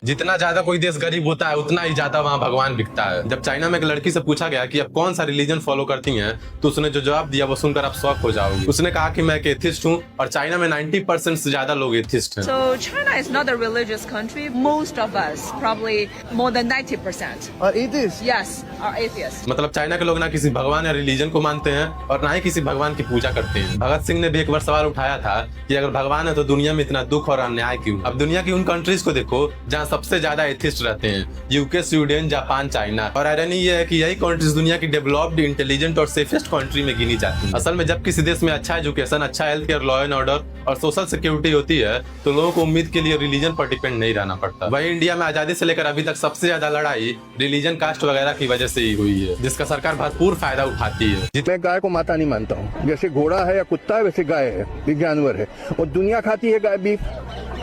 जितना ज्यादा कोई देश गरीब होता है उतना ही ज्यादा वहाँ भगवान बिकता है। जब चाइना में एक लड़की से पूछा गया कि आप कौन सा रिलीजन फॉलो करती हैं, तो उसने जो जवाब दिया वो सुनकर आप शॉक हो जाओगे। उसने कहा कि मैं एक एथिस्ट हूँ और चाइना में 90% से ज्यादा लोग एथिस्ट हैं। So China is not a religious country. Most of us, probably more than 90%. Are atheists? Yes, are atheists. मतलब चाइना के लोग ना किसी भगवान या रिलीजन को मानते हैं और ना ही किसी भगवान की पूजा करते हैं। भगत सिंह ने भी एक बार सवाल उठाया था कि अगर भगवान है तो दुनिया में इतना दुख और अन्याय क्यों। अब दुनिया की उन कंट्रीज को देखो जहाँ सबसे ज्यादा एथिस्ट रहते हैं, यूके, स्वीडन, जापान, चाइना। और आयरनी ये है कि यही कंट्रीज दुनिया की डेवलप्ड, इंटेलिजेंट और सेफेस्ट कंट्री में गिनी जाती है। असल में जब किसी देश में अच्छा एजुकेशन, अच्छा health care, law and order और सोशल सिक्योरिटी होती है तो लोगों को उम्मीद के लिए रिलीजन पर डिपेंड नहीं रहना पड़ता। वही इंडिया में आजादी से लेकर अभी तक सबसे ज्यादा लड़ाई रिलीजन, कास्ट वगैरह की वजह से ही हुई है, जिसका सरकार भरपूर फायदा उठाती है। मैं गाय को माता नहीं मानता हूँ। जैसे घोड़ा है या कुत्ता है वैसे गाय है, एक जानवर है। और दुनिया खाती है गाय बीफ,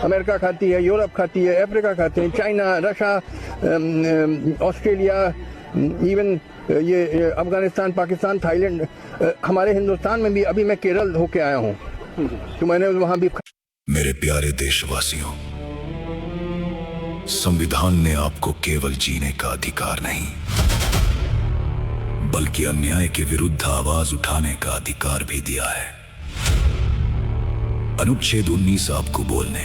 अमेरिका खाती है, यूरोप खाती है, अफ्रीका खाती है, चाइना, रशिया, ऑस्ट्रेलिया, इवन ये अफगानिस्तान, पाकिस्तान, थाईलैंड, हमारे हिंदुस्तान में भी। अभी मैं केरल होके आया हूँ तो मैंने वहाँ भी। मेरे प्यारे देशवासियों, संविधान ने आपको केवल जीने का अधिकार नहीं बल्कि अन्याय के विरुद्ध आवाज उठाने का अधिकार भी दिया है। अनुच्छेद 19 आपको बोलने,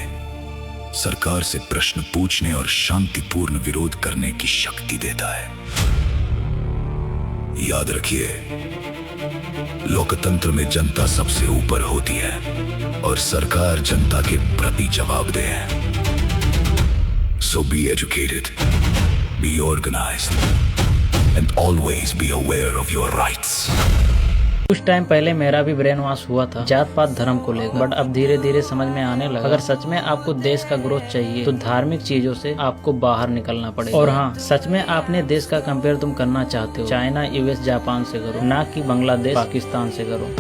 सरकार से प्रश्न पूछने और शांतिपूर्ण विरोध करने की शक्ति देता है। याद रखिए, लोकतंत्र में जनता सबसे ऊपर होती है और सरकार जनता के प्रति जवाबदेह है। So be educated, be organized, and always be aware of your rights. कुछ टाइम पहले मेरा भी ब्रेन वॉश हुआ था जात पात धर्म को लेकर, बट अब धीरे धीरे समझ में आने लगा अगर सच में आपको देश का ग्रोथ चाहिए तो धार्मिक चीजों से आपको बाहर निकलना पड़ेगा। और हाँ, सच में आपने देश का कंपेयर तुम करना चाहते हो, चाइना, यूएस, जापान से करो, ना कि बांग्लादेश, पाकिस्तान से करो।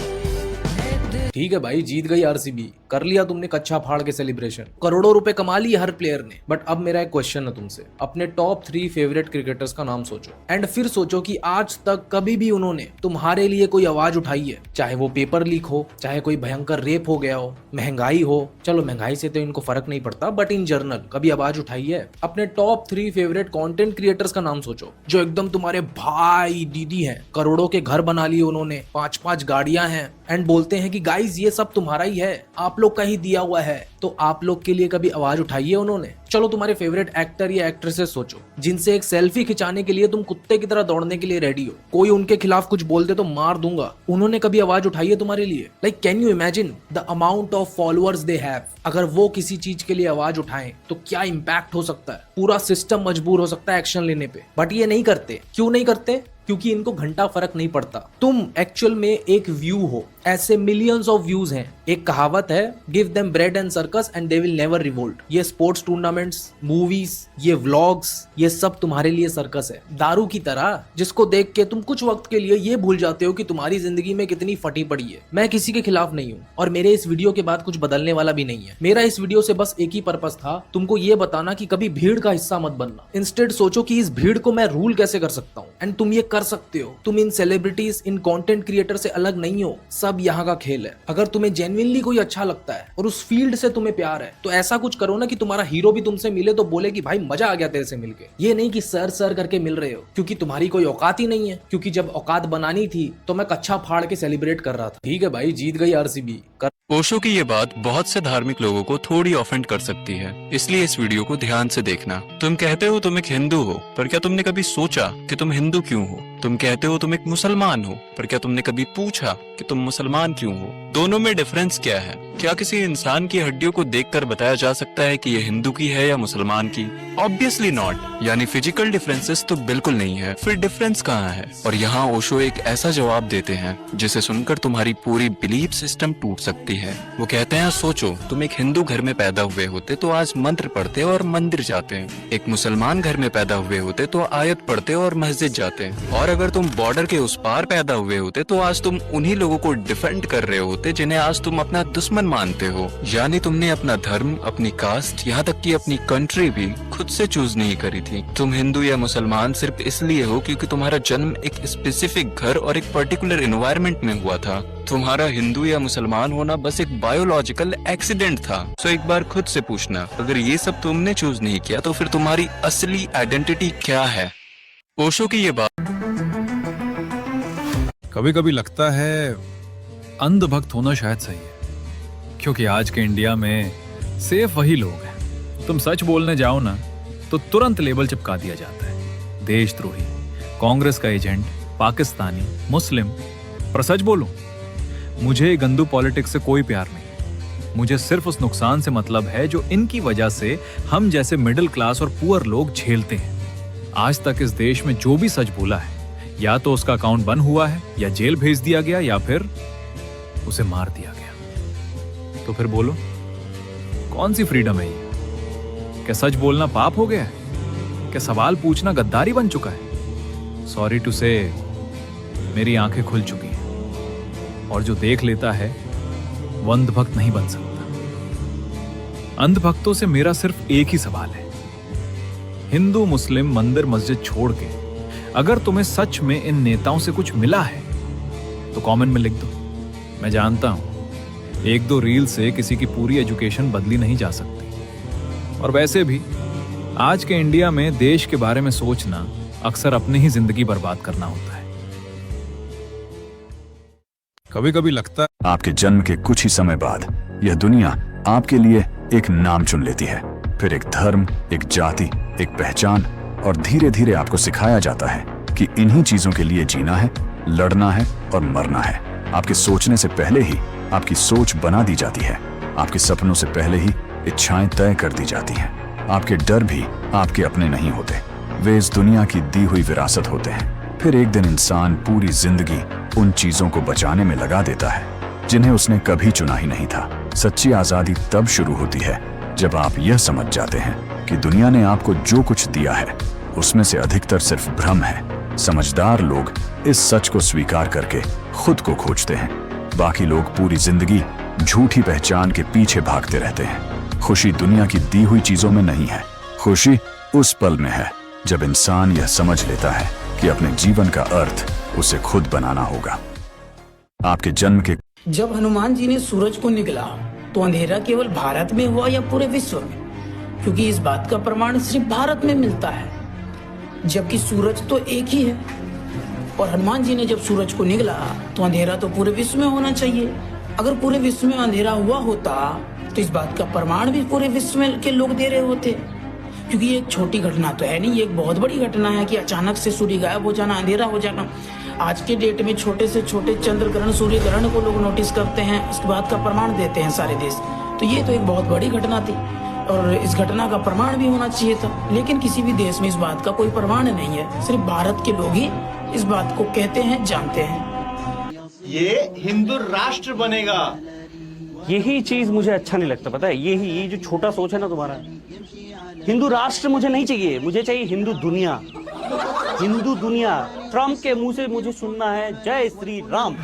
ठीक है भाई, जीत गई आरसीबी, कर लिया तुमने कच्चा फाड़ के सेलिब्रेशन, करोड़ों रुपए कमा लिए हर प्लेयर ने। बट अब मेरा एक क्वेश्चन है तुमसे, अपने टॉप 3 फेवरेट क्रिकेटर्स का नाम सोचो एंड फिर सोचो कि आज तक कभी भी उन्होंने तुम्हारे लिए कोई आवाज उठाई है। चाहे वो पेपर लीक हो, चाहे कोई भयंकर रेप हो गया हो, महंगाई हो, चलो महंगाई से तो इनको फर्क नहीं पड़ता, बट इन जनरल कभी आवाज उठाई है। अपने टॉप 3 फेवरेट कंटेंट क्रिएटर्स का नाम सोचो जो एकदम तुम्हारे भाई दीदी हैं, करोड़ों के घर बना लिए उन्होंने, 5-5 गाड़ियां हैं एंड बोलते हैं कि गाइस ये सब तुम्हारा ही है, आप लोग का ही दिया हुआ है। तो आप लोग के लिए कभी आवाज उठाई है उन्होंने? चलो तुम्हारे फेवरेट एक्टर या एक्ट्रेसेस सोचो जिनसे एक सेल्फी खिंचाने के लिए तुम कुत्ते की तरह दौड़ने के लिए रेडी हो, कोई उनके खिलाफ कुछ बोल दे तो मार दूंगा, उन्होंने कभी आवाज उठाई है तुम्हारे लिए? Like can you imagine the amount of followers they have? अगर वो किसी चीज के लिए आवाज उठाएं तो क्या इंपैक्ट हो सकता है, पूरा सिस्टम मजबूर हो सकता है एक्शन लेने पे। बट ये नहीं करते, क्यों नहीं करते? क्योंकि इनको घंटा फर्क नहीं पड़ता। तुम एक्चुअल में एक व्यू हो, ऐसे मिलियंस ऑफ व्यूज हैं। एक कहावत है, give them bread and circus and they will never revolt. ये स्पोर्ट्स टूर्नामेंट्स, मूवीज, ये व्लॉग्स, ये सब तुम्हारे लिए सर्कस है, दारू की तरह, जिसको देख के तुम कुछ वक्त के लिए ये भूल जाते हो कि तुम्हारी जिंदगी में कितनी फटी पड़ी है। मैं किसी के खिलाफ नहीं हूँ और मेरे इस वीडियो के बाद कुछ बदलने वाला भी नहीं है। मेरा इस वीडियो से बस एक ही पर्पस था, तुमको ये बताना कि कभी भीड़ का हिस्सा मत बनना। इंस्टेड सोचो कि इस भीड़ को मैं रूल कैसे कर सकता हूँ, एंड तुम ये कर सकते हो। तुम इन सेलिब्रिटीज, इन कंटेंट क्रिएटर से अलग नहीं हो, सब यहाँ का खेल है। अगर तुम्हें जेन्युइनली कोई अच्छा लगता है और उस फील्ड से तुम्हें प्यार है तो ऐसा कुछ करो ना कि तुम्हारा हीरो भी तुमसे मिले तो बोले कि भाई मजा आ गया तेरे से मिलके। ये नहीं कि सर सर करके मिल रहे हो क्योंकि तुम्हारी कोई औकात ही नहीं है, क्योंकि जब औकात बनानी थी तो मैं कच्चा फाड़ के सेलिब्रेट कर रहा था। ठीक है भाई, जीत गई आरसीबी। ओशो की ये बात बहुत से धार्मिक लोगों को थोड़ी ऑफेंड कर सकती है, इसलिए इस वीडियो को ध्यान से देखना। तुम कहते हो तुम एक हिंदू हो, पर क्या तुमने कभी सोचा कि तुम हिंदू क्यों हो? तुम कहते हो तुम एक मुसलमान हो, पर क्या तुमने कभी पूछा कि तुम मुसलमान क्यों हो? दोनों में डिफरेंस क्या है? क्या किसी इंसान की हड्डियों को देखकर बताया जा सकता है कि ये हिंदू की है या मुसलमान की? Obviously not. यानी फिजिकल डिफरेंसेस तो बिल्कुल नहीं है, फिर डिफरेंस कहाँ है? और यहाँ ओशो एक ऐसा जवाब देते हैं जिसे सुनकर तुम्हारी पूरी बिलीफ सिस्टम टूट सकती है। वो कहते हैं, सोचो तुम एक हिंदू घर में पैदा हुए होते तो आज मंत्र पढ़ते और मंदिर जाते, एक मुसलमान घर में पैदा हुए होते तो आयत पढ़ते और मस्जिद जाते, और अगर तुम बॉर्डर के उस पार पैदा हुए होते तो आज तुम उन्हीं लोगों को डिफेंड कर रहे होते जिन्हें आज तुम अपना दुश्मन मानते हो। यानी तुमने अपना धर्म, अपनी कास्ट, यहाँ तक कि अपनी कंट्री भी खुद से चूज नहीं करी थी। तुम हिंदू या मुसलमान सिर्फ इसलिए हो क्योंकि तुम्हारा जन्म एक स्पेसिफिक घर और एक पर्टिकुलर एनवायरनमेंट में हुआ था। तुम्हारा हिंदू या मुसलमान होना बस एक बायोलॉजिकल एक्सीडेंट था। सो एक बार खुद से पूछना, अगर ये सब तुमने चूज नहीं किया तो फिर तुम्हारी असली आइडेंटिटी क्या है? ओशो की ये बात कभी कभी लगता है अंधभक्त होना शायद सही है, क्योंकि आज के इंडिया में सिर्फ वही लोग हैं। तुम सच बोलने जाओ ना तो तुरंत लेबल चिपका दिया जाता है, देशद्रोही, कांग्रेस का एजेंट, पाकिस्तानी, मुस्लिम। पर सच बोलूं, मुझे गंदू पॉलिटिक्स से कोई प्यार नहीं। मुझे सिर्फ उस नुकसान से मतलब है जो इनकी वजह से हम जैसे मिडिल क्लास और पुअर लोग झेलते हैं। आज तक इस देश में जो भी सच बोला है, या तो उसका अकाउंट बंद हुआ है, या जेल भेज दिया गया, या फिर उसे मार दिया गया। तो फिर बोलो, कौन सी फ्रीडम है ये? क्या सच बोलना पाप हो गया है? क्या सवाल पूछना गद्दारी बन चुका है? सॉरी टू से, मेरी आंखें खुल चुकी हैं, और जो देख लेता है वो अंधभक्त नहीं बन सकता। अंधभक्तों से मेरा सिर्फ एक ही सवाल है, हिंदू, मुस्लिम, मंदिर, मस्जिद छोड़ के अगर तुम्हें सच में इन नेताओं से कुछ मिला है तो कमेंट में लिख दो। मैं जानता हूं, एक दो रील से किसी की पूरी एजुकेशन बदली नहीं जा सकती, और वैसे भी आज के इंडिया में देश के बारे में सोचना अक्सर अपनी ही जिंदगी बर्बाद करना होता है। कभी कभी लगता है आपके जन्म के कुछ ही समय बाद यह दुनिया आपके लिए एक नाम चुन लेती है, फिर एक धर्म, एक जाति, एक पहचान, और धीरे धीरे आपको सिखाया जाता है कि इन्हीं चीजों के लिए जीना है, लड़ना है और मरना है। आपके सोचने से पहले ही आपकी सोच बना दी जाती है, आपके सपनों से पहले ही इच्छाएं तय कर दी जाती हैं। आपके डर भी आपके अपने नहीं होते, वे इस दुनिया की दी हुई विरासत होते हैं। फिर एक दिन इंसान पूरी जिंदगी उन चीजों को बचाने में लगा देता है जिन्हें उसने कभी चुना ही नहीं था। सच्ची आजादी तब शुरू होती है जब आप यह समझ जाते हैं कि दुनिया ने आपको जो कुछ दिया है उसमें से अधिकतर सिर्फ भ्रम है। समझदार लोग इस सच को स्वीकार करके खुद को खोजते हैं, बाकी लोग पूरी जिंदगी झूठी पहचान के पीछे भागते रहते हैं। खुशी दुनिया की दी हुई चीजों में नहीं है, खुशी उस पल में है जब इंसान यह समझ लेता है कि अपने जीवन का अर्थ उसे खुद बनाना होगा। आपके जन्म के जब हनुमान जी ने सूरज को निगला तो अंधेरा केवल भारत में हुआ या पूरे विश्व में? क्योंकि इस बात का प्रमाण सिर्फ भारत में मिलता है, जबकि सूरज तो एक ही है। और हनुमान जी ने जब सूरज को निगला तो अंधेरा तो पूरे विश्व में होना चाहिए। अगर पूरे विश्व में अंधेरा हुआ होता तो इस बात का प्रमाण भी पूरे विश्व में के लोग दे रहे होते, क्योंकि ये एक छोटी घटना तो है नहीं, ये एक बहुत बड़ी घटना है कि अचानक से सूर्य गायब हो जाना, अंधेरा हो जाना। आज के डेट में छोटे से छोटे चंद्र ग्रहण, सूर्य ग्रहण को लोग नोटिस करते हैं, इसके बात का प्रमाण देते हैं सारे देश। तो ये तो एक बहुत बड़ी घटना थी और इस घटना का प्रमाण भी होना चाहिए था, लेकिन किसी भी देश में इस बात का कोई प्रमाण नहीं है। सिर्फ भारत के लोग ही इस बात को कहते हैं, जानते हैं। ये हिंदू राष्ट्र बनेगा, यही चीज मुझे अच्छा नहीं लगता। पता है, ये जो छोटा सोच है ना तुम्हारा, हिंदू राष्ट्र मुझे नहीं चाहिए, मुझे चाहिए हिंदू दुनिया। हिंदू दुनिया, ट्रम्प के मुंह से मुझे सुनना है जय श्री राम।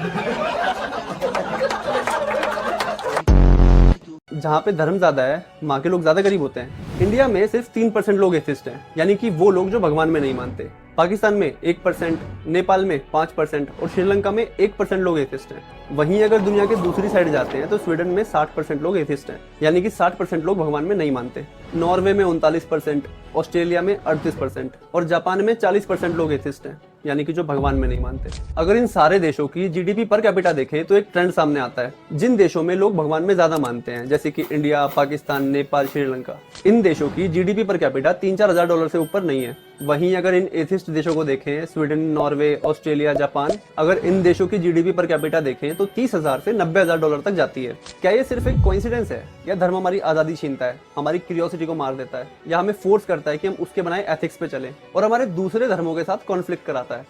जहाँ पे धर्म ज्यादा है वहाँ के लोग ज्यादा गरीब होते हैं। इंडिया में सिर्फ 3% लोग एथिस्ट हैं, यानी कि वो लोग जो भगवान में नहीं मानते। पाकिस्तान में 1%, नेपाल में 5% और श्रीलंका में 1% लोग एथिस्ट हैं। वहीं अगर दुनिया के दूसरी साइड जाते हैं तो स्वीडन में 60% लोग एथिस्ट हैं, यानी कि 60% लोग भगवान में नहीं मानते। नॉर्वे में 39%, ऑस्ट्रेलिया में 38% और जापान में 40% लोग एथिस्ट हैं, यानी कि जो भगवान में नहीं मानते। अगर इन सारे देशों की जीडीपी पर कैपिटा देखें तो एक ट्रेंड सामने आता है। जिन देशों में लोग भगवान में ज्यादा मानते हैं, जैसे कि इंडिया, पाकिस्तान, नेपाल, श्रीलंका, इन देशों की जीडीपी पर कैपिटा $3-4 से ऊपर नहीं है। वहीं अगर इन एथिस्ट देशों को देखें, स्वीडन, नॉर्वे, ऑस्ट्रेलिया, जापान, अगर इन देशों की जीडीपी पर कैपिटा देखें तो 30,000 से 90,000 डॉलर तक जाती है। क्या ये सिर्फ एक कोइंसिडेंस है या धर्म हमारी आजादी छीनता है, हमारी क्यूरियोसिटी को मार देता है, या हमें फोर्स करता है कि हम उसके बनाए एथिक्स पे चलें और हमारे दूसरे धर्मों के साथ कॉन्फ्लिक्ट कराता है?